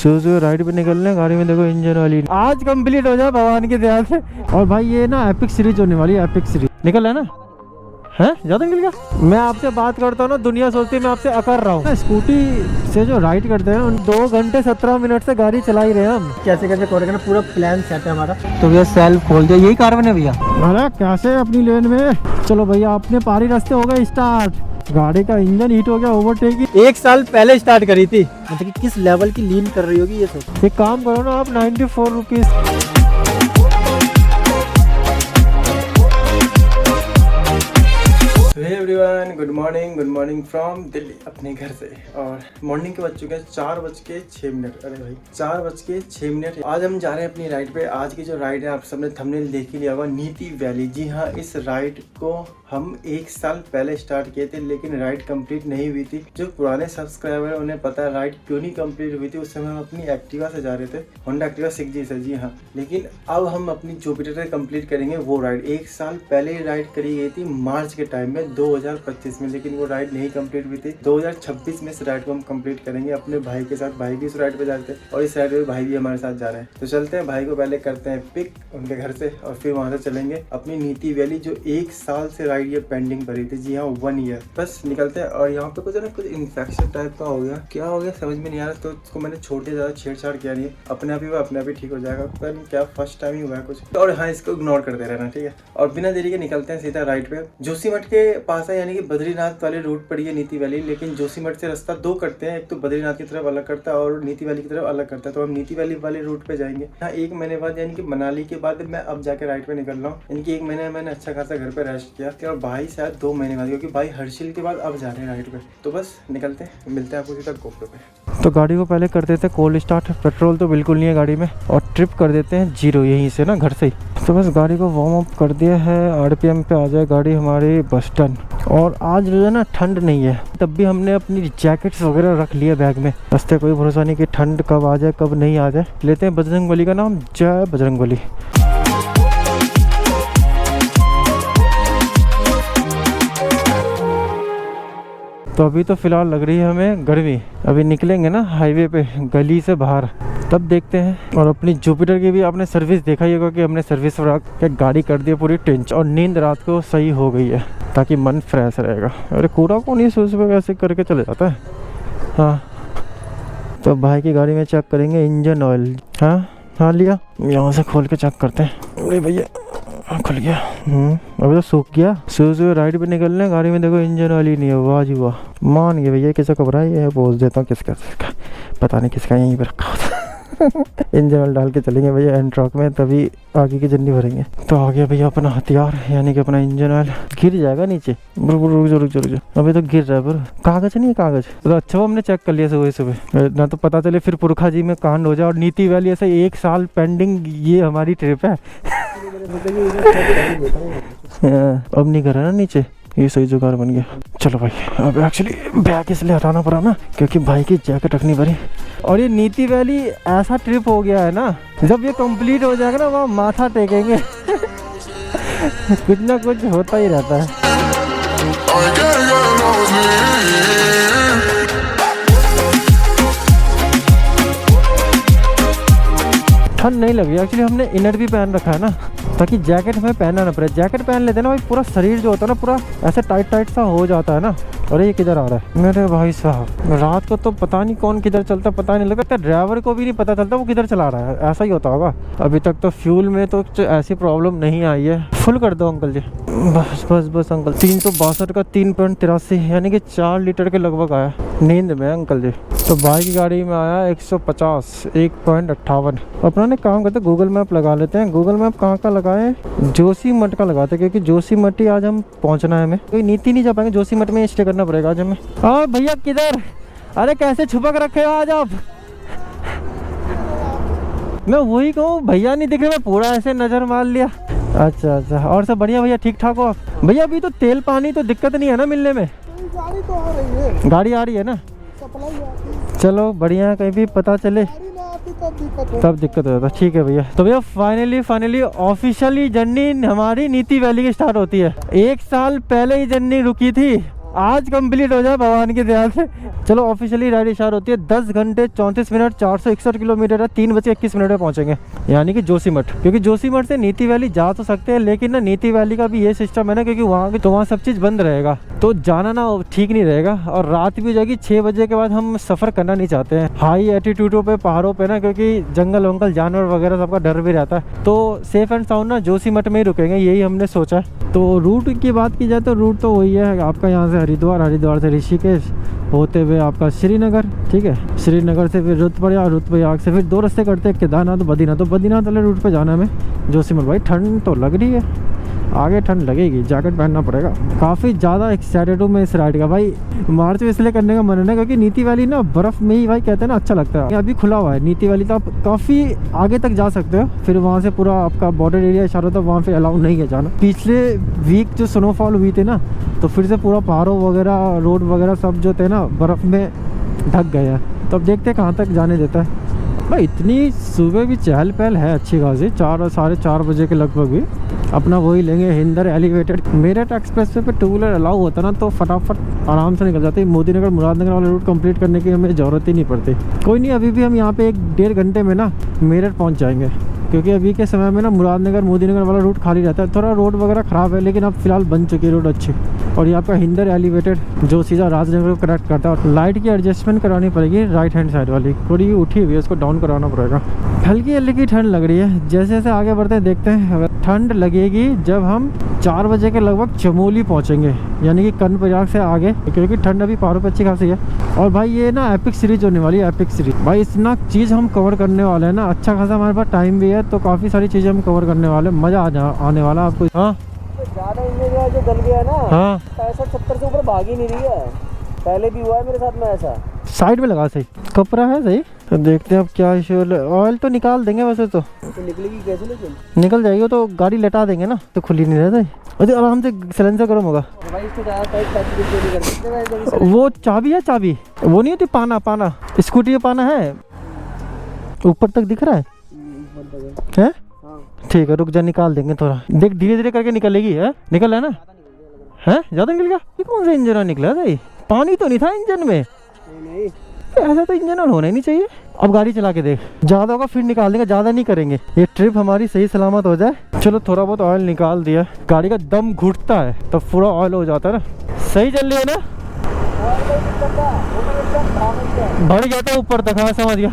सुबह राइड पे निकलने गाड़ी में देखो इंजन वाली आज कंप्लीट हो जाए भगवान की दया से। और भाई ये ना एपिक सीरीज होने वाली है, एपिक सीरीज निकल है ना, है ज्यादा निकल गया। मैं आपसे बात करता हूँ ना, दुनिया सोचती है मैं आपसे अकर रहा हूँ। स्कूटी से जो राइड करते हैं उन 2 घंटे 17 मिनट से गाड़ी चला ही रहे हैं हम। कैसे कैसे करेंगे ना, पूरा प्लान सेट है हमारा। तो भैया सेल्फ खोल दिया, यही कार्बन है भैया। अरे कैसे अपनी लेन में। चलो भैया अपने पारी रास्ते हो गए स्टार्ट। गाड़ी का इंजन हीट हो गया, ओवरटेक 1 साल पहले स्टार्ट करी थी। मतलब कि किस लेवल की लीन कर रही होगी ये सब। एक काम करो ना आप, 94 rupees. Hey everyone, good morning from Delhi, अपने घर से। और मॉर्निंग के बज चुके हैं 4:06। अरे भाई 4:06। आज हम जा रहे हैं अपनी राइड पे। आज की जो राइड है आप सबने थंबनेल देख ही लिया होगा, नीति वैली। जी हाँ, इस राइड को हम 1 साल पहले स्टार्ट किए थे, लेकिन राइड कंप्लीट नहीं हुई थी। जो पुराने सब्सक्राइबर है उन्हें पता है राइड क्यों नहीं कंप्लीट हुई थी। उस समय हम अपनी एक्टिवा से जा रहे थे, होंडा एक्टिवा 6G से। जी हाँ, लेकिन अब हम अपनी जुपिटर से कंप्लीट करेंगे वो राइड। 1 साल पहले ही राइड करी गई थी मार्च के टाइम में 2025 में, लेकिन वो राइड नहीं कंप्लीट हुई थी। 2026 में इस राइड को हम कंप्लीट करेंगे अपने भाई के साथ। भाई भी इस राइड पे जा रहे थे और इस राइड पे भाई भी हमारे साथ जा रहे हैं। तो चलते हैं, भाई को पहले करते हैं पिक उनके घर से और फिर वहां से चलेंगे अपनी नीति वैली, जो 1 साल से राइड ये पेंडिंग पड़ी थी। जी हाँ, 1 ईयर। बस निकलते हैं। और यहाँ पे कुछ ना कुछ इन्फेक्शन टाइप का हो गया, क्या हो गया समझ में नहीं आ रहा, तो उसको मैंने छोड़ दिया, ज्यादा छेड़छाड़ किया नहीं। अपने आप ही वो अपने आप ही ठीक हो जाएगा। पता नहीं क्या फर्स्ट टाइम ही हुआ है कुछ। और हाँ, इसको इग्नोर करते रहना, ठीक है। और बिना देरी के निकलते हैं सीधा राइड पे। जोशीमठ के पास है, यानी कि बद्रीनाथ वाले रूट पड़ी है नीति वैली। लेकिन जोशीमठ से रास्ता 2 कटते हैं, एक तो बद्रीनाथ की तरफ अलग करता है और नीति वैली की तरफ अलग करता है। तो हम नीति वैली वाले रूट पे जाएंगे। हाँ, 1 महीने बाद यानी कि मनाली के बाद मैं अब जाके राइड पे निकल रहा हूँ। यानी कि 1 महीने मैंने अच्छा खासा घर पे रेस्ट किया, और भाई शायद 2 महीने बाद, क्योंकि भाई हर्षिल के बाद अब जा रहे हैं राइड पे। तो बस निकलते हैं, मिलते हैं आपको सीधा गोप्रो पे। तो गाड़ी को पहले कर देते हैं कोल्ड स्टार्ट। पेट्रोल तो बिल्कुल नहीं है गाड़ी में, और ट्रिप कर देते हैं 0 यहीं से ना, घर से ही। तो बस गाड़ी को वार्म अप कर दिया है, RPM पे आ जाए गाड़ी हमारी बस टन। और आज जो है ना ठंड नहीं है, तब भी हमने अपनी जैकेट्स वगैरह रख लिया बैग में। रास्ते कोई भरोसा नहीं कि ठंड कब आ जाए कब नहीं आ जाए। लेते हैं बजरंगबली का नाम, जय बजरंगबली। तो अभी तो फिलहाल लग रही है हमें गर्मी। अभी निकलेंगे ना हाईवे पे गली से बाहर, तब देखते हैं। और अपनी जुपिटर की भी आपने सर्विस देखा ही होगा कि हमने सर्विस के गाड़ी कर दी पूरी टेंच। और नींद रात को सही हो गई है, ताकि मन फ्रेश रहेगा। अरे कूड़ा को नहीं सुबह ऐसे करके चले जाता है। हाँ, तो भाई की गाड़ी में चेक करेंगे इंजन ऑयल। हाँ लिया, यहाँ से खोल के चेक करते हैं। अरे भैया खुल गया। अभी तो सूख गया। सुबह राइड पे निकलने गाड़ी में देखो इंजन ऑयल ही नहीं है। वाह जी वाह, मान गए भैया। किसका कपड़ा है ये, बोल देता हूँ किसका, पता नहीं किसका, यहीं पे रखा होता। इंजन ऑयल डाल के चलेंगे भैया एंट्रॉक में, तभी आगे की जर्नी भरेंगे। तो आ गया भैया अपना हथियार, यानी कि अपना इंजन ऑयल। गिर जाएगा नीचे, रुक जा। अभी तो गिर रहा है, पर कागज नहीं है कागज। तो अच्छा वो हमने चेक कर लिया सुबह, ना तो पता चले फिर पुरखा जी में कांड हो जाए। और नीति वैली ऐसे 1 साल पेंडिंग ये हमारी ट्रिप है। अब नहीं करा ना नीचे, ये सही जुगाड़ बन गया। चलो भाई, अब एक्चुअली बैग इसलिए हटाना पड़ा ना, क्योंकि भाई की जैकेट रखनी पड़ी। और ये नीति वैली ऐसा ट्रिप हो गया है ना, जब ये कंप्लीट हो जाएगा ना वहाँ माथा टेकेंगे। कुछ ना कुछ होता ही रहता है। ठंड नहीं लगी एक्चुअली, हमने इनर भी पहन रखा है ना, ताकि जैकेट हमें पहनना ना पड़े। जैकेट पहन लेते हैं ना भाई, पूरा शरीर जो होता है ना पूरा ऐसे टाइट सा हो जाता है ना। अरे ये किधर आ रहा है मेरे भाई साहब। रात को तो पता नहीं कौन किधर चलता, पता नहीं लगता। ड्राइवर को भी नहीं पता चलता वो किधर चला रहा है, ऐसा ही होता होगा। अभी तक तो फ्यूल में तो ऐसी प्रॉब्लम नहीं आई है। फुल कर दो अंकल जी, बस अंकल। 362 का 3.83, यानी कि 4 लीटर के लगभग आया। नींद में अंकल जी। तो भाई की गाड़ी में आया 150, 1.58। अपना ने काम करते गूगल मैप लगा लेते हैं। गूगल मैप कहाँ का लगाए, जोशीमठ का लगाते, क्योंकि जोशीमठ ही आज हम पहुँचना है। हमें कोई नीति नहीं जा पाएंगे, जोशीमठ में स्टे करना पड़ेगा आज हमें। हाँ भैया किधर, अरे कैसे छुपक रखे हो आज आप। मैं वही कहूँ, भैया नहीं दिखे, मैं पूरा ऐसे नजर मार लिया। अच्छा, और सब बढ़िया भैया, ठीक ठाक हो आप भैया? अभी तो तेल पानी तो दिक्कत नहीं है ना मिलने में? गाड़ी तो आ रही है, गाड़ी आ रही है ना, चलो बढ़िया है, कहीं भी पता चले तब दिक्कत हो जाता। ठीक है भैया। तो भैया फाइनली ऑफिशियली जर्नी हमारी नीति वैली की स्टार्ट होती है। 1 साल पहले ही जर्नी रुकी थी आज कंप्लीट हो जाए भगवान की दया से। चलो ऑफिशियली राइड स्टार्ट होती है 10 घंटे 34 मिनट 461 किलोमीटर है, 3:21 में पहुंचेंगे यानी कि जोशीमठ। क्योंकि जोशीमठ से नीति वैली जा तो सकते हैं, लेकिन ना नीति वैली का भी ये सिस्टम है ना, क्योंकि वहाँ सब चीज़ बंद रहेगा तो जाना ना ठीक नहीं रहेगा। और रात भी हो जाएगी 6 बजे के बाद, हम सफ़र करना नहीं चाहते हैं हाई एटीट्यूडों पे, पहाड़ों पे ना, क्योंकि जंगल वंगल जानवर वगैरह सबका डर भी रहता है। तो सेफ एंड साउंड ना जोशीमठ में ही रुकेंगे, यही हमने सोचा है। तो रूट की बात की जाए तो रूट तो वही है आपका, यहाँ से हरिद्वार, हरिद्वार से ऋषिकेश होते हुए आपका श्रीनगर, ठीक है। श्रीनगर से फिर रुद्रप्रयाग, रुद्रप्रयाग से फिर 2 रास्ते करते हैं, केदारनाथ, बद्रीनाथ। तो बद्रीनाथ वाले रूट पे जाना है हमें। जोशीमठ भाई ठंड तो लग रही है, आगे ठंड लगेगी, जैकेट पहनना पड़ेगा। काफ़ी ज़्यादा एक्साइटेड हूँ मैं इस राइड का भाई। मार्च में इसलिए करने का मन है ना, क्योंकि नीति वैली ना बर्फ़ में ही भाई कहते हैं ना अच्छा लगता है। अभी खुला हुआ है नीति वैली, तो आप काफ़ी आगे तक जा सकते हो। फिर वहाँ से पूरा आपका बॉर्डर एरिया इशारा होता है, वहाँ पे अलाउ नहीं है जाना। पिछले वीक जो स्नोफॉल हुई थी ना, तो फिर से पूरा पहाड़ों वगैरह, रोड वगैरह सब जो थे ना बर्फ़ में ढक गए हैं। तो अब देखते हैं कहाँ तक जाने देता है भाई। इतनी सुबह भी चहल पहल है अच्छी खासी, 4 साढ़े 4 बजे के लगभग भी। अपना वही लेंगे हिंदर एलिवेटेड। मेरठ एक्सप्रेस वे पे 2 व्हीलर अलाउ होता ना तो फटाफट आराम से निकल जाते। मोदीनगर मुरादनगर वाला रूट कंप्लीट करने की हमें ज़रूरत ही नहीं पड़ती। कोई नहीं, अभी भी हम यहाँ पे 1-1.5 घंटे में ना मेरठ पहुँच जाएंगे, क्योंकि अभी के समय में ना मुरादनगर मोदीनगर वाला रूट खाली रहता है। थोड़ा रोड वगैरह ख़राब है, लेकिन अब फिलहाल बन चुकी है रोड अच्छी। और यहाँ पे हिंदर एलिवेटेड जो सीधा राजनगर को कनेक्ट करता है। और लाइट की एडजस्टमेंट करानी पड़ेगी, राइट हैंड साइड वाली थोड़ी उठी हुई है, उसको डाउन कराना पड़ेगा। हल्की हल्की ठंड लग रही है। जैसे जैसे आगे बढ़ते हैं देखते हैं। ठंड लगेगी जब हम 4 बजे के लगभग चमोली पहुँचेंगे, यानी कि कर्णप्रयाग से आगे, क्योंकि ठंड अभी पहाड़ों पर अच्छी खासी है। और भाई ये ना एपिक सीरीज होने वाली है, एपिक सीरीज भाई। इतना चीज़ हम कवर करने वाले हैं ना, अच्छा खासा हमारे पास टाइम भी है, तो काफ़ी सारी चीज़ें हम कवर करने वाले हैं। मज़ा आने वाला आपको। हाँ ज़्यादा इंजन जो जल गया है ना, हाँ 65-70 से ऊपर भाग ही नहीं रही है। पहले भी हुआ है मेरे साथ में ऐसा। साइड में लगा सही, कपड़ा है सही। तो देखते हैं अब क्या इशू। ऑयल तो निकाल देंगे वैसे तो निकलेगी कैसे, लेकिन निकल जाएगी तो गाड़ी लेटा देंगे ना, तो खुली नहीं रहता। अरे आराम से सिलेंसर गर्म होगा भाई। इसको ज़्यादा टाइट कर सकते हैं। वो चाबी है, चाबी वो नहीं होती, पाना स्कूटी का पाना है, ऊपर तक दिख रहा है। ठीक है रुक जा, निकाल देंगे थोड़ा। देख धीरे धीरे करके निकलेगी है। निकल रहा है ना, है ज़्यादा निकल गया। ये कौन सा इंजन निकला था? पानी तो नहीं था इंजन में। नहीं ऐसा तो इंजन होना ही नहीं चाहिए। अब गाड़ी चला के देख, ज़्यादा होगा फिर निकाल देंगे, ज़्यादा नहीं करेंगे। ये ट्रिप हमारी सही सलामत हो जाए। चलो थोड़ा बहुत ऑयल निकाल दिया। गाड़ी का दम घुटता है तो पूरा ऑयल हो जाता है ना। सही चल रही है ना, बढ़ गया था ऊपर तक। हाँ समझ गया।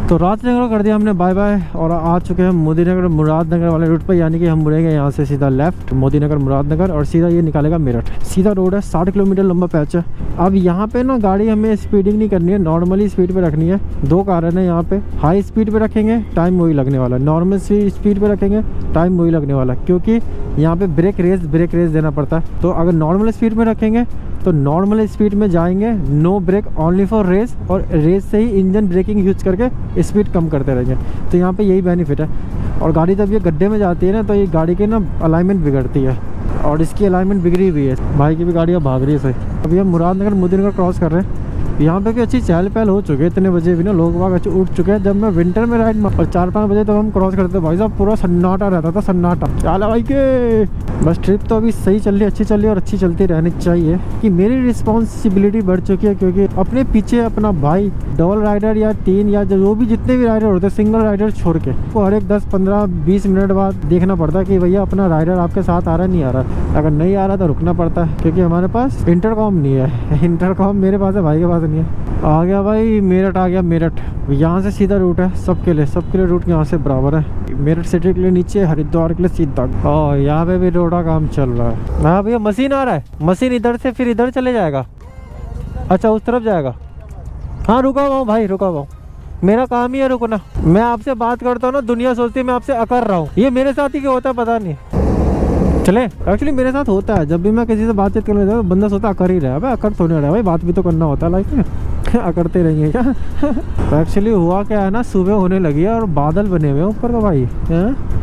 तो राजनगर कर दिया हमने बाय बाय, और आ चुके हैं मोदीनगर मुरादनगर वाले रूट पर, यानी कि हम मुड़ेंगे यहाँ से सीधा लेफ्ट मोदीनगर मुरादनगर, और सीधा ये निकालेगा मेरठ। सीधा रोड है, 60 किलोमीटर लंबा पैच है। अब यहाँ पे ना गाड़ी हमें स्पीडिंग नहीं करनी है, नॉर्मली स्पीड पे रखनी है। 2 कारण है यहाँ पे। हाई स्पीड पे रखेंगे टाइम वही लगने वाला, नॉर्मल स्पीड पे रखेंगे टाइम वही लगने वाला, क्योंकि यहाँ पे ब्रेक रेस देना पड़ता है। तो अगर नॉर्मल स्पीड में रखेंगे तो नॉर्मल स्पीड में जाएंगे, no brake only for race, और रेस से ही इंजन ब्रेकिंग यूज करके स्पीड कम करते रहेंगे। तो यहाँ पे यही बेनिफिट है। और गाड़ी जब ये गड्ढे में जाती है ना, तो ये गाड़ी की ना अलाइनमेंट बिगड़ती है, और इसकी अलाइनमेंट बिगड़ी हुई है। भाई की भी गाड़ी अब भाग रही है सही। अभी हम मुरादनगर मोदीनगर क्रॉस कर रहे हैं। यहाँ पे भी अच्छी चहल पहल हो चुकी है, इतने बजे भी ना लोग बाग अच्छे उठ चुके हैं। जब मैं विंटर में राइड में 4-5 बजे तो हम क्रॉस करते थे भाई साहब, पूरा सन्नाटा रहता था, सन्नाटा। क्या भाई के बस ट्रिप तो अभी सही चल रही है, अच्छी चल रही है, और अच्छी चलती रहनी चाहिए। कि मेरी रिस्पॉन्सिबिलिटी बढ़ चुकी है, क्योंकि अपने पीछे अपना भाई डबल राइडर या 3 या जो भी जितने भी राइडर होते हैं, सिंगल राइडर छोड़ के, वो हर एक 10-15-20 मिनट बाद देखना पड़ता है कि भैया अपना राइडर आपके साथ आ रहा है नहीं आ रहा। अगर नहीं आ रहा तो रुकना पड़ता है, क्योंकि हमारे पास इंटरकॉम नहीं है। इंटरकॉम मेरे पास है, भाई के पास नहीं है। आ गया भाई मेरठ, आ गया मेरठ। यहाँ से सीधा रूट है सबके लिए रूट यहाँ से बराबर है। मेरठ सिटी के लिए नीचे, हरिद्वार के लिए सीधा। और यहाँ पे भी रोड का काम चल रहा है। हाँ भैया मशीन आ रहा है, मशीन इधर से फिर इधर चले जाएगा। अच्छा उस तरफ जाएगा। हाँ रुका हुआ हूँ भाई, रुका हुआ हूँ, मेरा काम ही है रुकना। मैं आपसे बात करता हूँ ना, दुनिया सोचती है मैं आपसे अकर रहा हूँ। ये मेरे साथ ही क्यों होता है पता नहीं। चले एक्चुअली मेरे साथ होता है, जब भी मैं किसी से बातचीत करने जाता हूँ बंदा सोचता अकर ही रहा है। भाई अकर तो नहीं रहा भाई, बात भी तो करना होता है लाइफ में। अकड़ते रहेंगे क्या? तो एक्चुअली हुआ क्या है ना, सुबह होने लगी है और बादल बने हुए हैं ऊपर का भाई।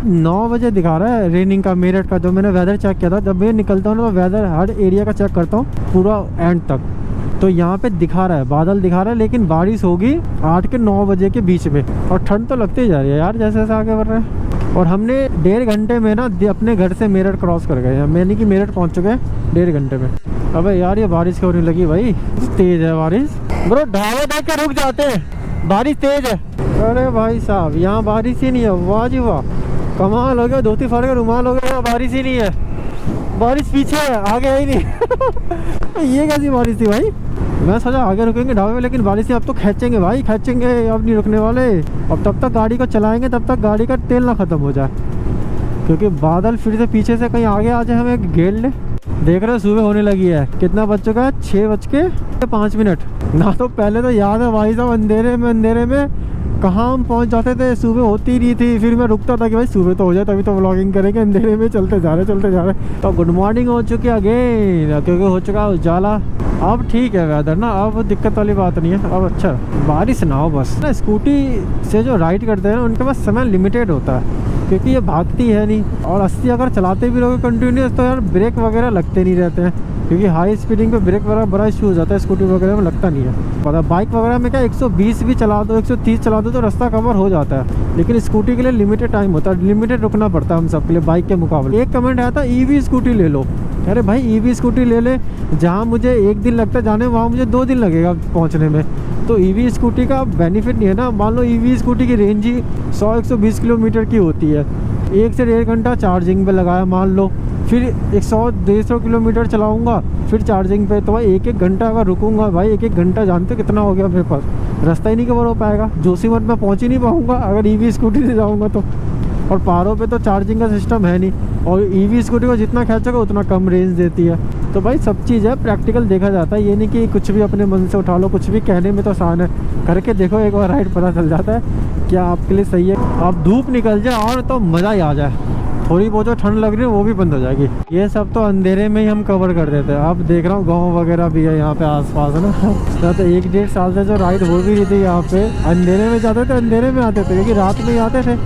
9 बजे दिखा रहा है रेनिंग का मेरठ का। जो मैंने वेदर चेक किया था, जब मैं निकलता हूँ ना तो वेदर हर एरिया का चेक करता हूँ पूरा एंड तक, तो यहाँ पे दिखा रहा है बादल दिखा रहा है, लेकिन बारिश होगी 8 के 9 बजे के बीच में। और ठंड तो लगती जा रही है यार जैसे जैसे आगे बढ़ रहे हैं। और हमने 1.5 घंटे में ना अपने घर से मेरठ क्रॉस कर गए हैं, यानी कि मेरठ पहुँच चुके हैं 1.5 घंटे में। अबे यार ये बारिश क्यों नहीं लगी भाई, तेज है बारिश। ब्रो ढाबे देख के रुक जाते हैं, बारिश तेज है। अरे भाई साहब यहाँ बारिश ही नहीं है, वाह जी वाह, कमाल हो गया। धोती फाड़ के रुमाल हो गया, बारिश ही नहीं है, बारिश पीछे है, आगे है ही नहीं। ये कैसी बारिश थी भाई, मैं सोचा आगे रुकेंगे ढाबे में, लेकिन बारिश से अब तो खींचेंगे भाई, खींचेंगे, अब नहीं रुकने वाले। अब तब तक गाड़ी को चलाएंगे, तब तक गाड़ी का तेल ना ख़त्म हो जाए, क्योंकि बादल फिर से पीछे से कहीं आगे आ जाए, हमें घेर ले। देख रहे हो सुबह होने लगी है, कितना बज चुका है, 6:05 ना। तो पहले तो याद है भाई साहब, अंधेरे में कहाँ हम पहुँच जाते थे, सुबह होती ही नहीं थी। फिर मैं रुकता था कि भाई सुबह तो हो जाए तभी तो व्लॉगिंग करेंगे, अंधेरे में चलते जा रहे। तो गुड मॉर्निंग हो चुकी है अगेन, क्योंकि हो चुका है उजाला। अब ठीक है वेदर ना, अब दिक्कत वाली बात नहीं है। अब अच्छा बारिश ना हो बस ना। स्कूटी से जो राइड करते हैं ना, उनके पास समय लिमिटेड होता है, क्योंकि ये भागती है नहीं। और 80 अगर चलाते भी रहोगे कंटिन्यूस, तो यार ब्रेक वगैरह लगते नहीं रहते हैं, क्योंकि हाई स्पीडिंग पे ब्रेक वगैरह बड़ा इशू हो जाता है। स्कूटी वगैरह में लगता नहीं है पता। बाइक वगैरह में क्या 120 भी चला दो, 130 चला दो तो रास्ता कवर हो जाता है, लेकिन स्कूटी के लिए लिमिटेड टाइम होता है, लिमिटेड रुकना पड़ता है हम सब के लिए बाइक के मुकाबले। एक कमेंट आया था ईवी स्कूटी ले लो। अरे भाई ईवी स्कूटी ले ले, जहाँ मुझे 1 दिन लगता है जाने, वहाँ मुझे 2 दिन लगेगा पहुँचने में। तो ईवी स्कूटी का बेनिफिट नहीं है ना। मान लो ईवी स्कूटी की रेंज ही 100-120 किलोमीटर की होती है, 1 से 1.5 घंटा चार्जिंग पे लगाया मान लो, फिर 100-150 किलोमीटर चलाऊंगा, फिर चार्जिंग पे, तो भाई 1-1 घंटा अगर रुकूंगा, भाई 1-1 घंटा जानते हो कितना हो गया मेरे पास, रास्ता ही नहीं कवर हो पाएगा। जोशीमठ में पहुंच ही नहीं पाऊंगा अगर ईवी स्कूटी से जाऊंगा तो। और पहाड़ों पे तो चार्जिंग का सिस्टम है नहीं, और ईवी स्कूटी को जितना खींचोगे उतना कम रेंज देती है। तो भाई सब चीज़ है, प्रैक्टिकल देखा जाता है, ये नहीं कि कुछ भी अपने मन से उठा लो। कुछ भी कहने में तो आसान है, करके देखो एक बार राइड, पता चल जाता है क्या आपके लिए सही है। अब धूप निकल जाए और तो मज़ा ही आ जाए, थोड़ी बहुत जो ठंड लग रही है वो भी बंद हो जाएगी। ये सब तो अंधेरे में ही हम कवर कर देते हैं। अब देख रहा हूँ गांव वगैरह भी है यहाँ पे आसपास है ना। तो 1-1.5 साल से जो राइड हो भी रही थी यहाँ पे, अंधेरे में जाते थे, अंधेरे में आते थे, क्योंकि रात में ही आते थे।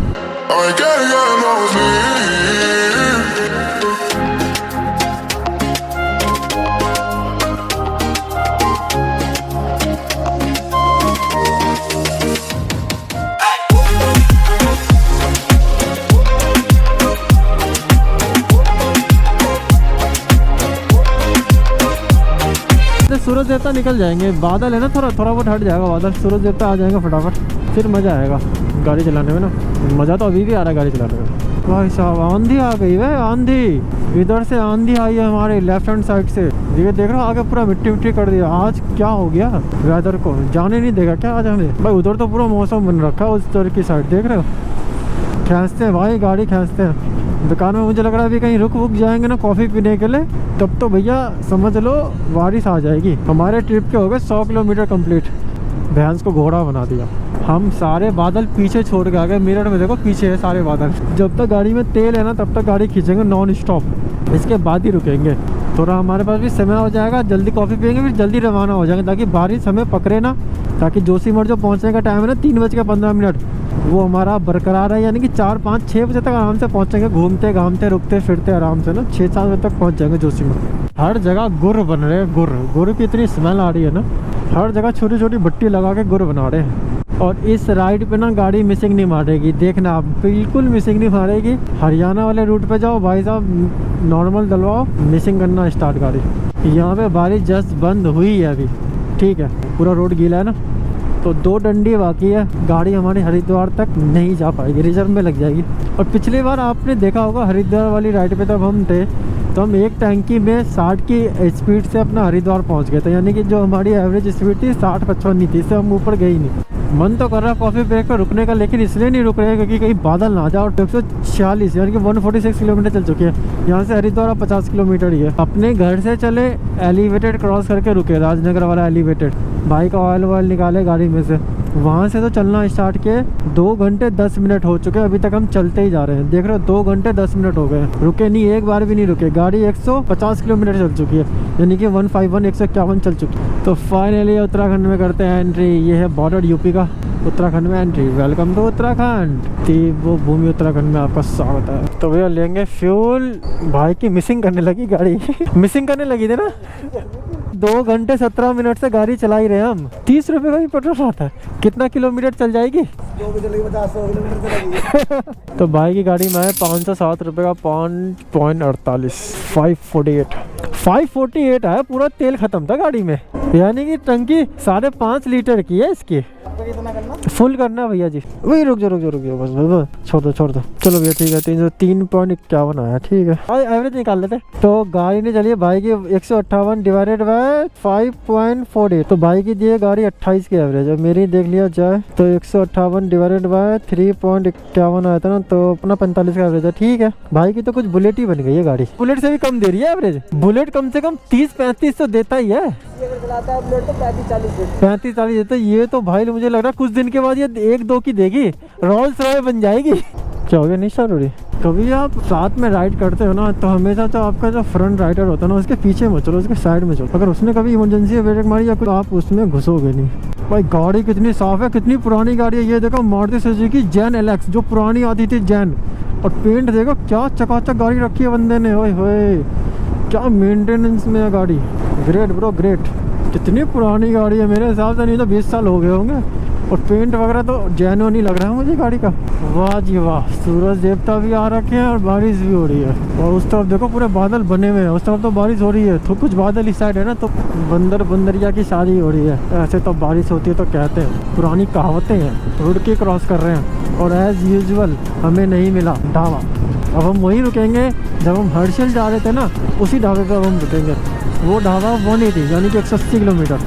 सूरज देवता निकल जाएंगे, बादल है ना, थोड़ा बहुत हट जाएगा बादल, सूरज देवता आ जाएंगे फटाफट, फिर मज़ा आएगा गाड़ी चलाने में ना। मज़ा तो अभी भी आ रहा है गाड़ी चलाने में। भाई साहब आंधी आ गई है, आंधी, इधर से आंधी आई है हमारे लेफ्ट हैंड साइड से। ये देख रहा हूँ आगे पूरा मिट्टी कर दिया। आज क्या हो गया, वेदर को जाने नहीं देगा क्या आज हमें। भाई उधर तो पूरा मौसम बन रखा है, उस तरह की साइड देख रहे हो, खींचते हैं भाई गाड़ी, खींचते हैं। दुकान में मुझे लग रहा है अभी कहीं रुक जाएंगे ना कॉफ़ी पीने के लिए, तब तो भैया समझ लो बारिश आ जाएगी। हमारे ट्रिप के हो गए 100 किलोमीटर कंप्लीट, भैंस को घोड़ा बना दिया। हम सारे बादल पीछे छोड़ के आ गए, मिरर में देखो पीछे है सारे बादल। जब तक गाड़ी में तेल है ना तब तक गाड़ी खींचेंगे नॉन स्टॉप, इसके बाद ही रुकेंगे। थोड़ा हमारे पास भी समय हो जाएगा, जल्दी कॉफ़ी पियेंगे, फिर जल्दी रवाना हो जाएंगे, ताकि बारिश हमें पकड़े ना, ताकि जोशीमठ जो पहुँचने का टाइम है ना 3:15 वो हमारा बरकरार है। यानी कि 4-5-6 बजे तक आराम से पहुँचेंगे, घूमते घामते रुकते फिरते आराम से ना 6-7 बजे तक पहुँच जाएंगे जोशीमठ। हर जगह गुर बन रहे हैं, गुर की इतनी स्मेल आ रही है ना, हर जगह छोटी छोटी भट्टी लगा के गुर बना रहे हैं। और इस राइड पे ना गाड़ी मिसिंग नहीं मारेगी, देखना आप, बिल्कुल मिसिंग नहीं मारेगी। हरियाणा वाले रूट पे जाओ भाई साहब, नॉर्मल डलवाओ, मिसिंग करना स्टार्ट गाड़ी। यहाँ पे बारिश जस्ट बंद हुई है अभी, ठीक है, पूरा रोड गीला है ना, तो 2 डंडी बाकी है, गाड़ी हमारी हरिद्वार तक नहीं जा पाएगी, रिजर्व में लग जाएगी। और पिछली बार आपने देखा होगा हरिद्वार वाली राइड पे तब हम थे, तो हम एक टैंकी में 60 की स्पीड से अपना हरिद्वार पहुंच गए थे। यानी कि जो हमारी एवरेज स्पीड थी 60-55 नहीं थी, इससे हम ऊपर गए ही नहीं। मन तो कर रहा कॉफ़ी ब्रेक पर रुकने का, लेकिन इसलिए नहीं रुक रहे क्योंकि कहीं बादल ना जाए। और 146 यानी कि 146 किलोमीटर चल चुके हैं, यहाँ से हरिद्वार 50 किलोमीटर ही है। अपने घर से चले, एलिवेटेड क्रॉस करके रुके, राजनगर वाला एलिवेटेड, भाई का ऑयल निकाले गाड़ी में से, वहाँ से तो चलना स्टार्ट किए। 2 घंटे 10 मिनट हो चुके हैं, अभी तक हम चलते ही जा रहे हैं। देख रहे हो 2 घंटे 10 मिनट हो गए, रुके नहीं, एक बार भी नहीं रुके। गाड़ी 150 किलोमीटर चल चुकी है, यानी कि 151 चल चुकी है। तो फाइनली उत्तराखंड में करते हैं एंट्री। ये है बॉर्डर यूपी का, उत्तराखंड में एंट्री। वेलकम टू उत्तराखंड, वो भूमि उत्तराखंड में आपका स्वागत है। तो भैया लेंगे फ्यूल। भाई की मिसिंग करने लगी गाड़ी मिसिंग करने लगी थी ना। 2 घंटे 17 मिनट से गाड़ी चला ही रहे हम। 30 रुपए का भी पेट्रोल आता है, कितना किलोमीटर चल जाएगी? 50-100 किलोमीटर चलेगी। तो भाई की गाड़ी में है 507 रुपए का 5.48, 548 548 आया, पूरा तेल खत्म था गाड़ी में, यानी कि टंकी 5.5 लीटर की है इसकी। कितना करना? फुल करना है भैया जी। वही रुक जाओ बस बस छोड़ दो। चलो भैया ठीक है, 303.51 आया, ठीक है एवरेज निकाल लेते। तो गाड़ी ने चलिए भाई की 158 डिवाइडेड बाय 5.48, तो भाई की दिए गाड़ी 28 की एवरेज है। मेरी देख लिया जाए तो 158 डिवाइडेड बाय 3.51 आया था ना, तो अपना 45 का एवरेज है, ठीक है। भाई की तो कुछ बुलेट ही बन गई है गाड़ी, बुलेट से भी कम दे रही है एवरेज। बुलेट कम से कम 30-35 तो देता ही है, अगर चलाता है बुलेट तो 35-40 35-40 देता। ये तो भाई मुझे लग रहा है कुछ दिन के बाद ये 1-2 की देगी, रोल्स रॉय बन जाएगी। क्या हो गया निशा रोड़ी? कभी आप साथ में राइड करते हो ना, तो हमेशा तो आपका जो फ्रंट राइडर होता है ना, उसके पीछे मत चलो, उसके साइड में चलो। अगर उसने कभी इमरजेंसी ब्रेक मारी या कुछ, आप उसमें घुसोगे नहीं। भाई गाड़ी कितनी साफ है, कितनी पुरानी गाड़ी है। ये देखो मारुति सुजुकी जैन एलेक्स, जो पुरानी आती थी जैन, और पेंट देखो क्या चकाचक गाड़ी रखी है बंदे ने। ओए होए क्या मेंटेनेंस में है गाड़ी, ग्रेट ब्रो ग्रेट। कितनी पुरानी गाड़ी है, मेरे हिसाब से नहीं तो 20 साल हो गए होंगे, और पेंट वगैरह तो जेन्युइन ही लग रहा है मुझे गाड़ी का। वाह जी वाह, सूरज देवता भी आ रखे हैं और बारिश भी हो रही है। और उस तरफ देखो पूरे बादल बने हुए हैं, उस तरफ तो बारिश हो रही है, तो कुछ बादल इस साइड है ना, तो बंदरिया की शादी हो रही है। ऐसे तो बारिश होती है तो कहते हैं, पुरानी कहावतें हैं। रोड के क्रॉस कर रहे हैं और एज यूजुअल हमें नहीं मिला ढाबा। अब हम वहीं रुकेंगे जब हम हर्षल जा रहे थे ना, उसी ढाबे पर हम रुकेंगे। वो ढाबा वो नहीं थी, यानी कि 180 किलोमीटर।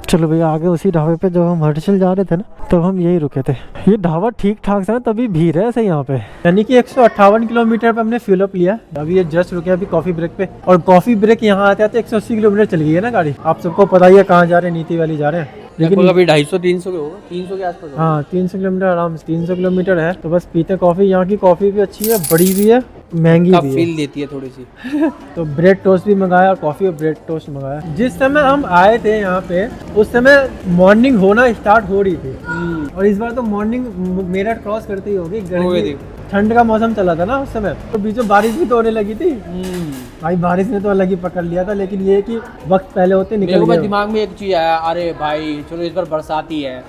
चलो भैया आगे उसी ढाबे पे जब हम हर्षल जा रहे थे ना, तब हम यही रुके थे। ये ढाबा ठीक ठाक था, तभी भीड़ है ऐसे यहाँ पे। यानी कि 158 किलोमीटर पे हमने फ्यूल अप लिया। अभी ये जस्ट रुके अभी कॉफी ब्रेक पे, और कॉफी ब्रेक यहाँ आते आते 180 किलोमीटर चली गई है ना गाड़ी। आप सबको पता ही है कहाँ जा रहे हैं, नीति वाली जा रहे हैं। लेकिन अभी 250-300 के होगा, 300 के आसपास। हाँ 300 किलोमीटर आराम से, 300 किलोमीटर है। तो बस पीते कॉफी। यहाँ की कॉफी भी अच्छी है, बड़ी भी है, महंगी भी है, फील देती है थोड़ी सी। तो ब्रेड टोस्ट भी मंगाया, कॉफी और ब्रेड टोस्ट मंगाया। जिस समय हम आए थे यहाँ पे, उस समय मॉर्निंग होना स्टार्ट हो रही थी, और इस बार तो मॉर्निंग मेरठ क्रॉस करते ही होगी। गर्मी ठंड का मौसम चला था ना उस समय, तो बीच में बारिश भी तो होने लगी थी। भाई बारिश ने तो अलग ही पकड़ लिया था, लेकिन ये कि वक्त पहले होते निकल गया। दिमाग में एक चीज आया, अरे भाई चलो इस बार बरसाती है।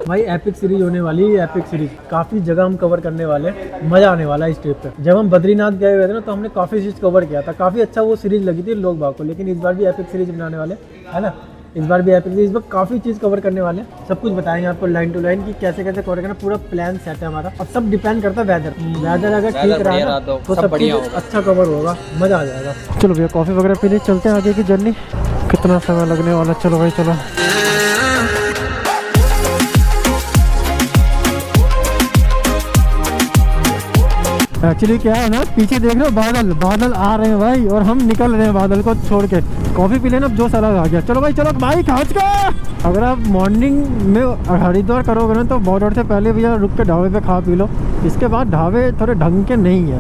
भाई एपिक सीरीज होने वाली है, एपिक सीरीज काफी जगह हम कवर करने वाले, मजा आने वाला है इस ट्रिप पे। जब हम बद्रीनाथ गए हुए थे ना, तो हमने काफी चीज कवर किया था, काफी अच्छा वो सीरीज लगी थी लोग बाग को। लेकिन इस बार भी एपिक सीरीज बनाने वाले है ना, इस बार भी एपिक सीरीज, इस बार काफी चीज कवर करने वाले, सब कुछ बताएंगे आपको लाइन टू लाइन की कैसे कैसे कवर करना। पूरा प्लान सेट है हमारा। अब सब डिपेंड करता है वेदर अगर ठीक रहा तो सब बढ़िया अच्छा कवर होगा, मजा आ जाएगा। चलो भैया कॉफी वगैरह पी लिए, चलते हैं आगे की जर्नी। कितना समय लगने वाला, चलो भाई चलो। एक्चुअली क्या है ना, पीछे देख रहे हो बादल आ रहे हैं भाई, और हम निकल रहे हैं बादल को छोड़ के। कॉफी पी लेना, जो अलग आ गया। चलो भाई चलो भाई खाच का। अगर आप मॉर्निंग में हरिद्वार करोगे ना, तो बॉर्डर से पहले भैया रुक के ढाबे पे खा पी लो। इसके बाद ढाबे थोड़े ढंग के नहीं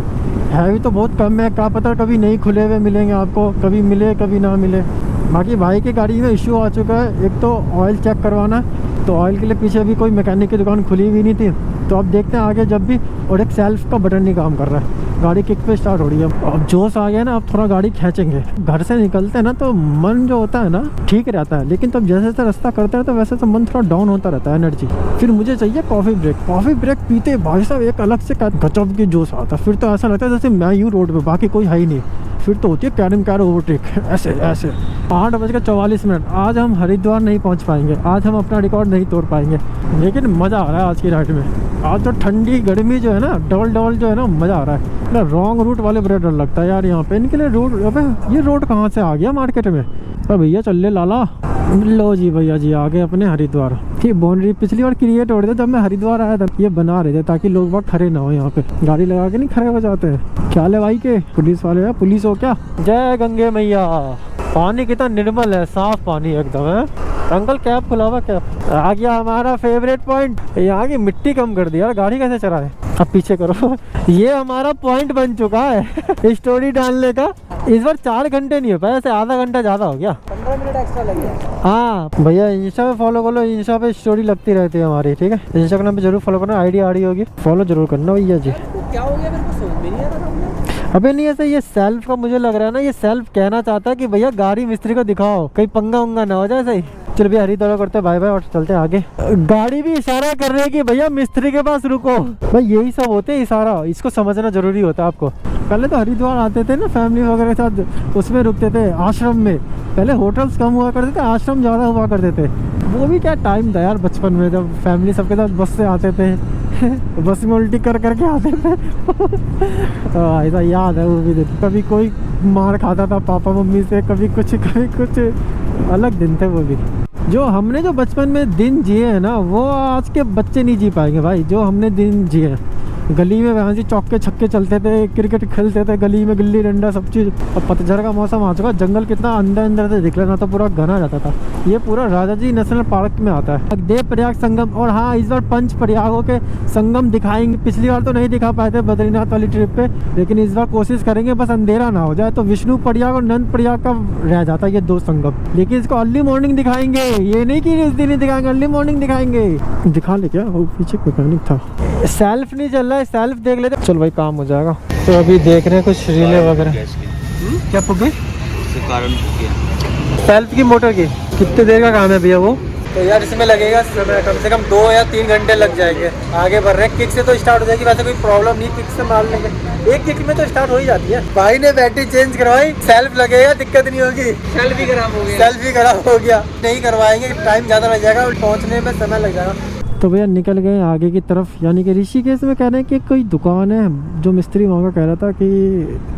है भी तो बहुत कम है। क्या पता कभी नहीं खुले हुए मिलेंगे आपको, कभी मिले कभी ना मिले। बाकी भाई की गाड़ी में इश्यू आ चुका है, एक तो ऑयल चेक करवाना, तो ऑयल के लिए पीछे अभी कोई मैकेनिक की दुकान खुली हुई नहीं थी। तो अब देखते हैं आगे जब भी, और एक सेल्फ का बटन नहीं काम कर रहा है, गाड़ी किक पे स्टार्ट हो रही है। अब जोश आ गया ना, अब थोड़ा गाड़ी खींचेंगे। घर से निकलते हैं ना तो मन जो होता है ना ठीक रहता है, लेकिन तब जैसे जैसे रास्ता करते हैं तो वैसे तो मन थोड़ा डाउन होता रहता है, एनर्जी। फिर मुझे चाहिए कॉफ़ी ब्रेक। कॉफ़ी ब्रेक पीते भाई साहब एक अलग से गजब की जोश आता है। फिर तो ऐसा लगता है जैसे मैं यूँ रोड पर, बाकी कोई है ही नहीं। फिर तो होती है कैरम कैर ओवरटेक, ऐसे ऐसे। 8:44। आज हम हरिद्वार नहीं पहुंच पाएंगे, आज हम अपना रिकॉर्ड नहीं तोड़ पाएंगे, लेकिन मज़ा आ रहा है आज की राइड में। आज तो ठंडी गर्मी जो है ना, डबल जो है ना, मज़ा आ रहा है ना। रॉन्ग रूट वाले बड़े डर लगता है यार यहाँ पे। इनके लिए रोड, अबे ये रोड कहाँ से आ गया मार्केट में? अरे भैया चल ले लाला। लो जी भैया जी आ गए अपने हरिद्वार। ये बाउंड्री पिछली बार क्रिएट हो रहे थे जब मैं हरिद्वार आया था, ये बना रहे थे ताकि लोग बहुत खड़े ना हो यहाँ पे। गाड़ी लगा के नहीं खड़े हो जाते हैं। क्या ले भाई के पुलिस वाले है, पुलिस हो क्या? जय गंगे मैया। पानी कितना निर्मल है, साफ पानी एकदम है। अंकल कैप खुला हुआ, कैप आ गया हमारा फेवरेट पॉइंट। यहाँ की मिट्टी कम कर दी यार, गाड़ी कैसे चला है। अब पीछे करो। ये हमारा पॉइंट बन चुका है स्टोरी डालने का। इस बार 4 घंटे नहीं हो पाया, ऐसे आधा घंटा ज्यादा हो गया, 15 मिनट एक्स्ट्रा लगे। हाँ भैया इंस्टा पे फॉलो कर लो, इंस्टा पे स्टोरी लगती रहती है हमारी, ठीक है। इंस्टाग्राम पे जरूर फॉलो करना, आईडी आ रही होगी, फॉलो जरूर करना भैया जी। क्या हो गया, मेरे को समझ में नहीं आ रहा। अबे नहीं ऐसे ये सेल्फ का मुझे लग रहा है ना, ये सेल्फ कहना चाहता है कि भैया गाड़ी मिस्त्री को दिखाओ, कहीं पंगा उंगा ना हो जाए। सही चल भैया हरिद्वार करते बाय बाय और चलते आगे। गाड़ी भी इशारा कर रही है कि भैया मिस्त्री के पास रुको। भाई यही सब होते हैं इशारा, इसको समझना जरूरी होता है आपको। पहले तो हरिद्वार आते थे ना फैमिली वगैरह के साथ, उसमें रुकते थे आश्रम में। पहले होटल्स कम हुआ करते थे, आश्रम ज़्यादा हुआ करते थे। वो भी क्या टाइम था यार बचपन में, जब फैमिली सबके साथ बस से आते थे बस में उल्टी कर करके आते थे ऐसा याद है वो भी दिन। कभी कोई मार खाता था पापा मम्मी से, कभी कुछ अलग दिन थे वो भी। जो हमने जो बचपन में दिन जिए हैं ना, वो आज के बच्चे नहीं जी पाएंगे भाई। जो हमने दिन जिए हैं, गली में वहाँ से चौके छक्के चलते थे, क्रिकेट खेलते थे गली में, गिल्ली डंडा सब चीज़। अब पतझड़ का मौसम आ चुका, जंगल कितना अंदर अंदर से दिख रहा था, तो पूरा घना रहता था। ये पूरा राजा जी नेशनल पार्क में आता है। देव प्रयाग संगम, और हाँ इस बार 5 प्रयागों के संगम दिखाएंगे। पिछली बार तो नहीं दिखा पाए थे बद्रीनाथ वाली ट्रिप पे, लेकिन इस बार कोशिश करेंगे बस अंधेरा ना हो जाए। तो विष्णु प्रयाग और नंद प्रयाग का रह जाता है ये 2 संगम, लेकिन इसको अर्ली मॉर्निंग दिखाएंगे। ये नहीं कि इस दिन ही दिखाएंगे, अर्ली मॉर्निंग दिखाएंगे। दिखा ले क्या, वो पीछे मैकेनिक था। सेल्फ नहीं चल रहा है, सेल्फ देख लेते। चल भाई काम हो जाएगा। तो अभी देख रहे हैं कुछ रीले वगैरह। क्या पुगे सेल्फ की मोटर की कितने देर का काम है भैया वो? तो यार इसमें लगेगा समय कम से कम 2 या 3 घंटे लग जाएंगे। आगे बढ़ रहे हैं, किक से तो स्टार्ट हो जाएगी, वैसे कोई प्रॉब्लम नहीं, किक से मार लेंगे। एक किक में तो स्टार्ट हो ही जाती है। भाई ने बैटरी चेंज करवाई, सेल्फ लगेगा, दिक्कत नहीं होगी। सेल्फ भी खराब हो गया, सेल्फ भी खराब हो गया। नहीं करवाएंगे, टाइम ज़्यादा लग जाएगा और पहुँचने में समय लग जाएगा। तो भैया निकल गए आगे की तरफ, यानी कि ऋषिकेश में कह रहे हैं कि कोई दुकान है। जो मिस्त्री वहाँ का कह रहा था कि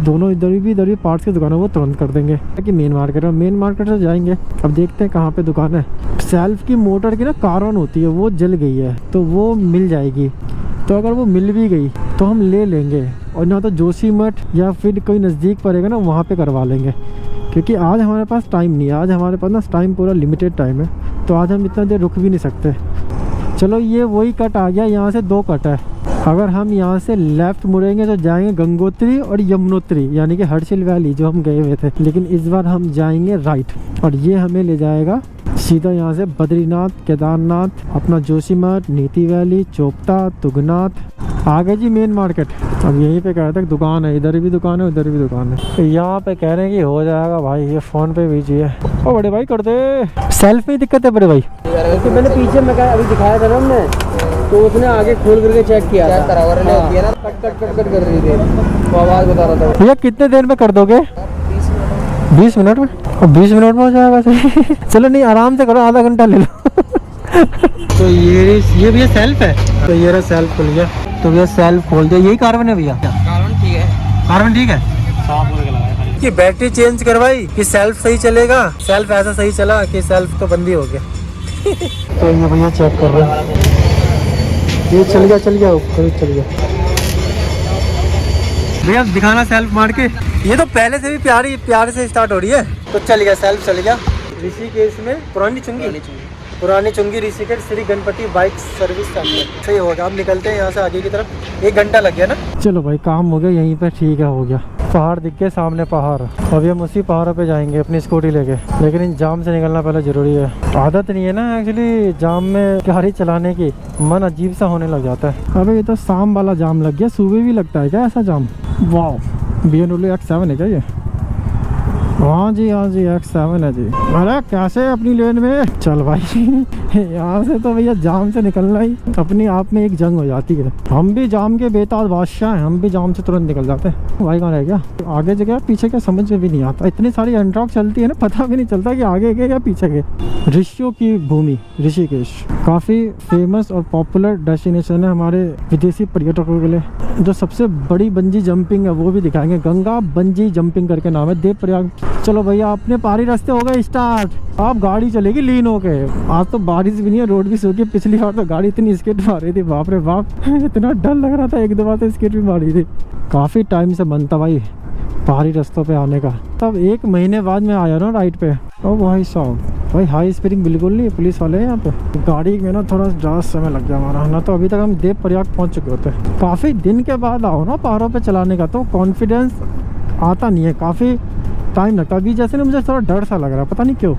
दोनों इधर भी पार्ट्स की दुकान है, वो तुरंत कर देंगे। कि मेन मार्केट से जाएंगे। अब देखते हैं कहाँ पे दुकान है। सेल्फ की मोटर की ना कार्बन होती है, वो जल गई है, तो वो मिल जाएगी। तो अगर वो मिल भी गई तो हम ले लेंगे, और ना तो जोशीमठ या फिर कोई नज़दीक पड़ेगा ना, वहाँ पे करवा लेंगे। क्योंकि आज हमारे पास टाइम नहीं है, आज हमारे पास ना टाइम पूरा लिमिटेड टाइम है, तो आज हम इतना देर रुक भी नहीं सकते। चलो ये वही कट आ गया, यहाँ से 2 कट है। अगर हम यहाँ से लेफ्ट मुड़ेंगे तो जाएंगे गंगोत्री और यमुनोत्री, यानी कि हर्षिल वैली जो हम गए हुए थे। लेकिन इस बार हम जाएंगे राइट, और ये हमें ले जाएगा सीधा यहाँ से बद्रीनाथ, केदारनाथ, अपना जोशीमठ, नीति वैली, चोपता, तुंगनाथ। आगे जी मेन मार्केट। अब यहीं पे कह रहे थे दुकान है, इधर भी दुकान है, उधर भी दुकान है। तो यहाँ पे कह रहे हैं कि हो जाएगा भाई, ये फ़ोन पे भेजिए। ओ बड़े भाई कर दे, सेल्फ में दिक्कत है बड़े भाई। तो मैंने पीछे में अभी दिखाया था ना हमने, तो उसने आगे खोल करके चेक किया था, कट कर रही थी, तो आवाज़ बता रहा था। भैया कितने देर में कर दोगे? 20 मिनट में? और 20 मिनट में हो जाएगा सही। चलो नहीं आराम से करो, आधा घंटा ले लो। तो ये भैया सेल्फ है, तो ये रहा सेल्फ खुल गया। तो भैया सेल्फ खोल दिया, यही कार्बन है भैया? कार्बन ठीक है, कार्बन ठीक है। कि बैटरी चेंज करवाई कि सेल्फ सही चलेगा? सेल्फ ऐसा सही चला कि सेल्फ तो बंद ही हो गया। तो ये भैया चेक कर रहे हैं, ये चल गया ऊपर चल गया। भैया दिखाना सेल्फ मार के। ये तो पहले से भी प्यार से स्टार्ट हो रही है। तो चल गया, सेल्फ चल गया। ऋषिकेश में पुरानी चुंगी Rishikesh Shri Ganpati bike service centre सही होगा। अब निकलते हैं यहाँ से आगे की तरफ। 1 घंटा लग गया ना। चलो भाई काम हो गया यहीं पे, ठीक है हो गया। पहाड़ दिख गए सामने, पहाड़। अभी हम उसी पहाड़ों पे जाएंगे अपनी स्कूटी लेके, लेकिन इन जाम से निकलना पहले जरूरी है। आदत नहीं है ना एक्चुअली जाम में गाड़ी चलाने की, मन अजीब सा होने लग जाता है। अबे ये तो शाम वाला जाम लग गया, सुबह भी लगता है क्या ऐसा जाम? वाह BMW X7 है क्या ये? हाँ जी X7 है जी। अरे कैसे अपनी लेन में चल भाई। यहाँ से तो भैया जाम से निकलना ही अपने आप में एक जंग हो जाती है। हम भी जाम के बेताज बादशाह हैं, हम भी जाम से तुरंत निकल जाते हैं। भाई कहाँ रह गया? आगे जगह पीछे क्या समझ में भी नहीं आता। इतनी सारी अनट्रॉक चलती है ना, पता भी नहीं चलता कि आगे गए या पीछे गए। ऋषियों की भूमि ऋषिकेश काफ़ी फेमस और पॉपुलर डेस्टिनेशन है हमारे विदेशी पर्यटकों के लिए। जो सबसे बड़ी बंजी जंपिंग है वो भी दिखाएंगे, गंगा बंजी जंपिंग करके नाम है, देवप्रयाग। चलो भैया अपने पहाड़ी रास्ते हो गए स्टार्ट। अब गाड़ी चलेगी लीन होके। आज तो बारिश भी नहीं है, रोड भी सूखी। पिछली बार तो गाड़ी इतनी स्किड मार रही थी, बाप रे बाप। इतना डर लग रहा था, 1-2 बार तो स्किड भी मारी थी। काफ़ी टाइम से मन था भाई पहाड़ी रास्तों पे आने का। तब 1 महीने बाद मैं आया ना राइड पे। ओ भाई साहब, भाई हाई स्पीडिंग बिल्कुल नहीं, पुलिस वाले हैं यहाँ पे। गाड़ी में ना थोड़ा ज़्यादा समय लग गया हमारा, ना तो अभी तक हम देवप्रयाग पहुँच चुके होते। काफ़ी दिन के बाद आओ ना पहाड़ों पे चलाने का, तो कॉन्फिडेंस आता नहीं है, काफ़ी टाइम लगता है। अभी जैसे ना मुझे थोड़ा डर सा लग रहा है, पता नहीं क्यों।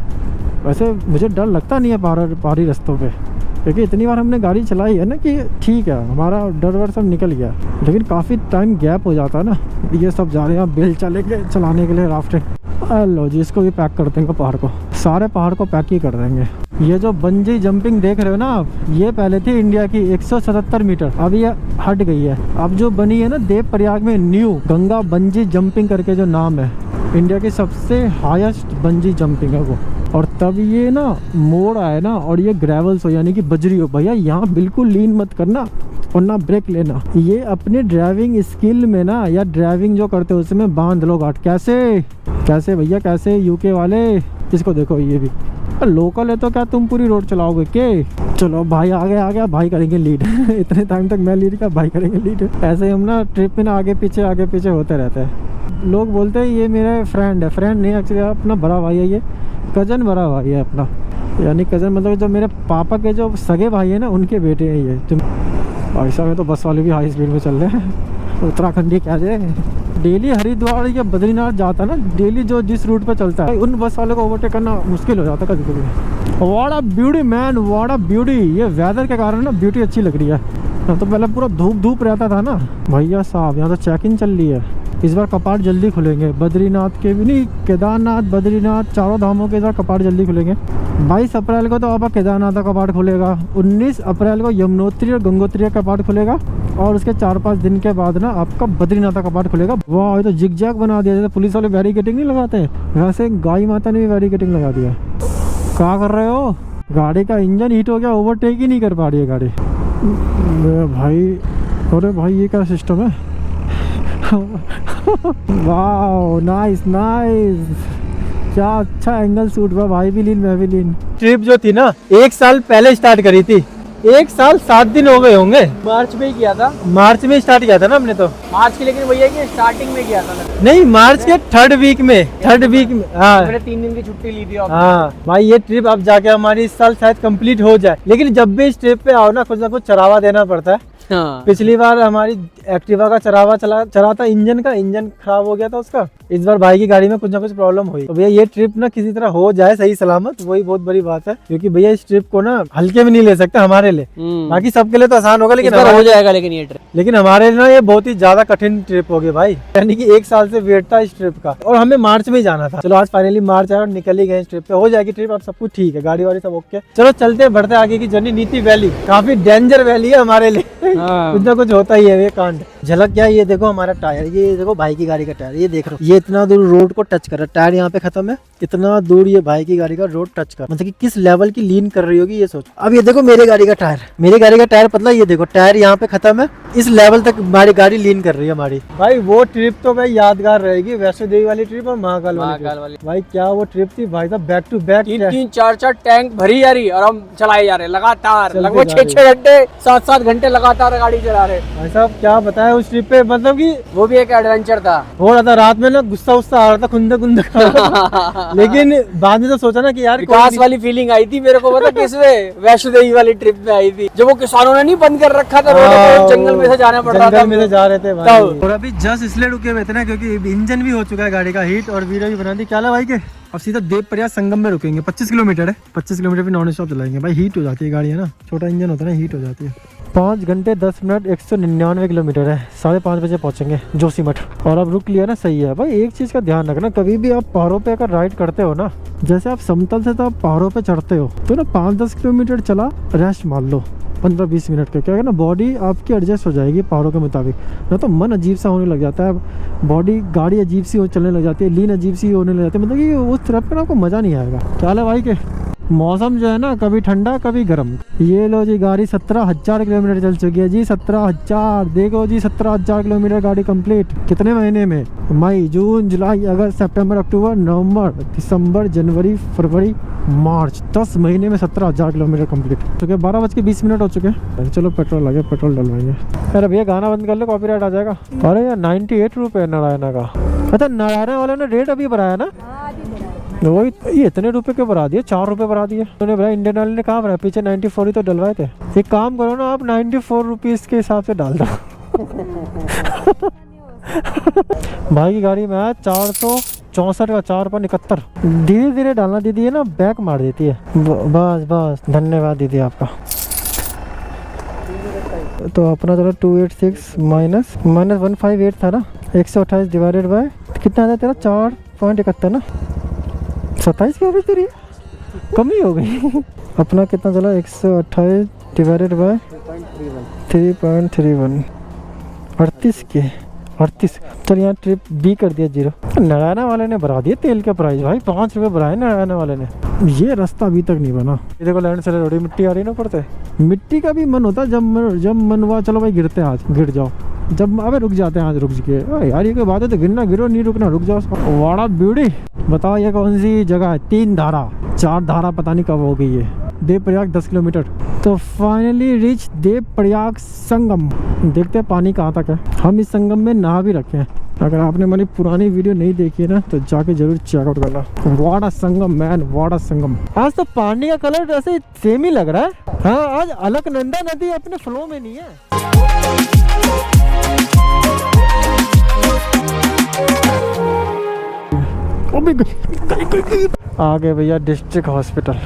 वैसे मुझे डर लगता नहीं है पहाड़ी रास्तों पे, क्योंकि इतनी बार हमने गाड़ी चलाई है ना कि ठीक है, हमारा डर वर सब निकल गया, लेकिन काफ़ी टाइम गैप हो जाता है ना। ये सब जा रहे हैं बेल चलाने के लिए राफ्टिंग। लो जी, इसको भी पैक कर देंगे, पहाड़ को, सारे पहाड़ को पैक ही कर देंगे। ये जो बंजी जंपिंग देख रहे हो ना आप, ये पहले थी इंडिया की 177 मीटर, अब ये हट गई है। अब जो बनी है ना देवप्रयाग में न्यू गंगा बंजी जंपिंग करके जो नाम है, इंडिया की सबसे हाईएस्ट बंजी जंपिंग है वो। और तब ये ना मोड़ आए ना, और ये ग्रेवल्स हो यानी कि बजरी हो, भैया यहाँ बिल्कुल लीन मत करना और ना ब्रेक लेना। ये अपने ड्राइविंग स्किल में ना, या ड्राइविंग जो करते हो उसमें बांध लो गाठ। कैसे भैया कैसे, यूके वाले, इसको देखो ये भी लोकल है तो क्या तुम पूरी रोड चलाओगे के? चलो भाई आ गया, भाई करेंगे लीड इतने टाइम तक मैं लीड किया, भाई करेंगे लीड। ऐसे ही हम ना ट्रिप में ना आगे पीछे होते रहते हैं। लोग बोलते हैं ये मेरा फ्रेंड है, फ्रेंड नहीं, एक्चुअली अपना बड़ा भाई है, ये कज़न बड़ा भाई है अपना, यानी कज़न मतलब जो मेरे पापा के जो सगे भाई है ना, उनके बेटे हैं ये। तुम भाई साहब तो बस वाले भी हाई स्पीड में चल रहे हैं, उत्तराखंडी क्या जाए। डेली हरिद्वार या बद्रीनाथ जाता है ना, डेली जो जिस रूट पर चलता है, उन बस वाले को ओवरटेक करना मुश्किल हो जाता है कभी कभी। What a beauty man, what a beauty. ये वेदर के कारण ना ब्यूटी अच्छी लग रही है। तो पहले पूरा धूप रहता था ना भैया साहब, यहाँ तो चेकिंग चल रही है। इस बार कपाट जल्दी खुलेंगे, बद्रीनाथ के भी नहीं, केदारनाथ बद्रीनाथ चारों धामों के इधर कपाट जल्दी खुलेंगे। 22 अप्रैल को तो अब केदारनाथ का कपाट खुलेगा, 19 अप्रैल को यमुनोत्री और गंगोत्री का कपाट खुलेगा, और उसके 4-5 दिन के बाद ना आपका बद्रीनाथ का कपाट खुलेगा। वाह, ये तो जिग-जैग बना दिया, जैसे पुलिस वाले बैरिकेडिंग नहीं लगाते, वैसे गाय माता ने भी बैरिकेडिंग लगा दिया। क्या कर रहे हो? गाड़ी का इंजन हीट हो गया, ओवरटेक ही नहीं कर पा रही है गाड़ी। भाई अरे भाई ये क्या सिस्टम है वाह नाइस, क्या अच्छा एंगल शूट हुआ भाई भी लीन, मैं भी लीन। ट्रिप जो थी ना 1 साल पहले स्टार्ट करी थी, 1 साल 7 दिन हो गए होंगे। मार्च में ही किया था, मार्च में स्टार्ट किया था ना हमने तो, मार्च की, लेकिन वही है कि स्टार्टिंग में किया था ना। नहीं मार्च के थर्ड वीक में हाँ मैंने 3 दिन की छुट्टी ली थी। हाँ भाई, ये ट्रिप अब जाके हमारी इस साल शायद कंप्लीट हो जाए, लेकिन जब भी इस ट्रिप पे आओ ना कुछ चढ़ावा देना पड़ता है। हाँ। पिछली बार हमारी एक्टिवा का चढ़ावा चला था, इंजन खराब हो गया था उसका। इस बार भाई की गाड़ी में कुछ ना कुछ प्रॉब्लम हुई, तो भैया ये ट्रिप ना किसी तरह हो जाए सही सलामत, वही बहुत बड़ी बात है। क्योंकि भैया इस ट्रिप को ना हल्के में नहीं ले सकते हमारे लिए, बाकी सबके लिए तो आसान होगा, लेकिन हो जाएगा। लेकिन ये ट्रिप, लेकिन हमारे लिए ना ये बहुत ही ज्यादा कठिन ट्रिप होगी भाई, यानी कि 1 साल से वेट था इस ट्रिप का, और हमें मार्च में ही जाना था। चलो आज फाइनली मार्च आया और निकल ही गए इस ट्रिप पे, हो जाएगी ट्रिप, अब सब कुछ ठीक है, गाड़ी वाड़ी सब ओके। चलो चलते बढ़ते आगे की जर्नी। नीति वैली काफी डेंजर वैली है हमारे लिए कुछ ना कुछ होता ही है ये कांड। झलक क्या है, ये देखो हमारा टायर, ये देखो भाई की गाड़ी का टायर, ये देख रहे हो, ये इतना दूर रोड को टच कर रहा है, टायर यहाँ पे खत्म है, इतना दूर ये भाई की गाड़ी का रोड टच कर, मतलब कि किस लेवल की लीन कर रही होगी ये सोचो। अब ये देखो मेरे गाड़ी का टायर, पतला, ये देखो टायर यहाँ पे खत्म है, इस लेवल तक हमारी गाड़ी लीन कर रही है हमारी। भाई वो ट्रिप तो भाई यादगार रहेगी, वैष्णो देवी वाली ट्रिप और महाकाल वाली। भाई क्या वो ट्रिप थी भाई साहब, बैक टू बैक 3-4 टैंक भरी जा रही और हम चलाए जा रहे लगातार, लगभग 6-6 घंटे 7-7 घंटे लगातार गाड़ी चला रहे। भाई साहब क्या बताया उस ट्रिप पे, मतलब कि वो भी एक एडवेंचर था। हो रहा था रात में ना, गुस्सा आ रहा था, खुंदक लेकिन बाद में तो सोचा ना कि यार विकास वाली फीलिंग आई थी मेरे को, पता किसमें? वैष्णो देवी वाली ट्रिप में आई थी, जो वो किसानों ने नहीं बंद कर रखा था, जंगल में से जाना पड़ रहा था, जंगल में से जा रहे थे भाई। और अभी जस्ट इसलिए रुके हुए थे ना क्योंकि इंजन भी हो चुका है गाड़ी का हीट, और वीडियो भी बना दी। क्या भाई के अब सीधा देवप्रयाग संगम में रुकेंगे, 25 किलोमीटर है, 25 किलोमीटर भी नॉन स्टॉप चलाएंगे भाई। हीट हो जाती है गाड़ी है ना, छोटा इंजन होता है ना, हीट हो जाती है। 5 घंटे 10 मिनट 199 किलोमीटर है, 5:30 बजे पहुंचेंगे जोशीमठ। और अब रुक लिया ना, सही है भाई। एक चीज का ध्यान रखना, कभी भी आप पहाड़ों पे अगर राइड करते हो ना, जैसे आप समतल से तो आप पहाड़ों पे चढ़ते हो, तो ना 5-10 किलोमीटर चला रेस्ट मार लो 15-20 मिनट के, क्या है ना, बॉडी आपकी एडजस्ट हो जाएगी पहाड़ों के मुताबिक। ना तो मन अजीब सा होने लग जाता है, बॉडी गाड़ी अजीब सी चलने लग जाती है, लीन अजीब सी होने लग जाती है, मतलब कि उस तरफ पे आपको मज़ा नहीं आएगा। क्या है भाई के मौसम जो है ना, कभी ठंडा कभी गर्म। ये लो जी, गाड़ी 17,000 किलोमीटर चल चुकी है जी, 17,000। देखो जी 17,000 किलोमीटर गाड़ी कंप्लीट। कितने महीने में? मई, जून, जुलाई, अगस्त, सितंबर, अक्टूबर, नवंबर, दिसंबर, जनवरी, फरवरी, मार्च, 10 महीने में 17,000 किलोमीटर कंप्लीट हो चुके। 12:20 हो चुके हैं। चलो पेट्रोल लगे, पेट्रोल डलवाएंगे। अरे भैया गाना बंद कर लो, कॉपीराइट आ जाएगा। अरे यार 98 रुपये नारायणा का। अच्छा नारायणा वाले ने रेट अभी बढ़ाया ना, वही ये इतने रुपए के बढ़ा दिए, 4 रुपए बढ़ा दिए उन्होंने भरा। इंडियन ऑयल ने कहा भरा, पीछे 94 ही तो डलवाए थे। एक काम करो ना, आप 94 रुपीज के हिसाब से डाल दो भाई की गाड़ी में आया 464 का 4/71। धीरे धीरे डालना दीदी है ना, बैक मार देती है। बस बस, धन्यवाद दीदी आपका। तो अपना चला 286 माइनस 158 था ना, 128 डिवाइडेड बाय कितना आता तेरा 4.71 ना, 27 की एवरेज तेरी कमी हो गई। अपना कितना चला 128 डिवाइडेड बाय 3.31 38 के 38। चल यहाँ ट्रिप बी कर दिया 0। नरायना वाले ने बढ़ा दिया तेल का प्राइस भाई, 5 रुपये बढ़ाए नरायना वाले ने। ये रास्ता अभी तक नहीं बना। ये देखो लैंड से रोडी मिट्टी आ रही ना पड़ते, मिट्टी का भी मन होता है जब मन हुआ चलो भाई गिरते हैं आज, गिर जाओ, जब अबे रुक जाते हैं आज रुक के। यार ये कोई बात है तो गिरना गिरो, नहीं रुकना रुक जाओ। वाड़ा ब्यूटी। बताओ ये कौन सी जगह है? 3 धारा 4 धारा पता नहीं कब हो गई है। देवप्रयाग 10 किलोमीटर। तो फाइनली रिच देवप्रयाग संगम। देखते हैं पानी कहाँ तक है। हम इस संगम में नहा भी रखे हैं। अगर आपने हमारी पुरानी वीडियो नहीं देखी है ना तो जाके जरूर चेकआउट करना। वाड़ा संगम मैन, वाड़ा संगम। आज तो पानी का कलर ऐसे सेम ही लग रहा है। हाँ आज अलकनंदा नदी अपने फ्लो में नहीं है। आ गए भैया डिस्ट्रिक्ट हॉस्पिटल।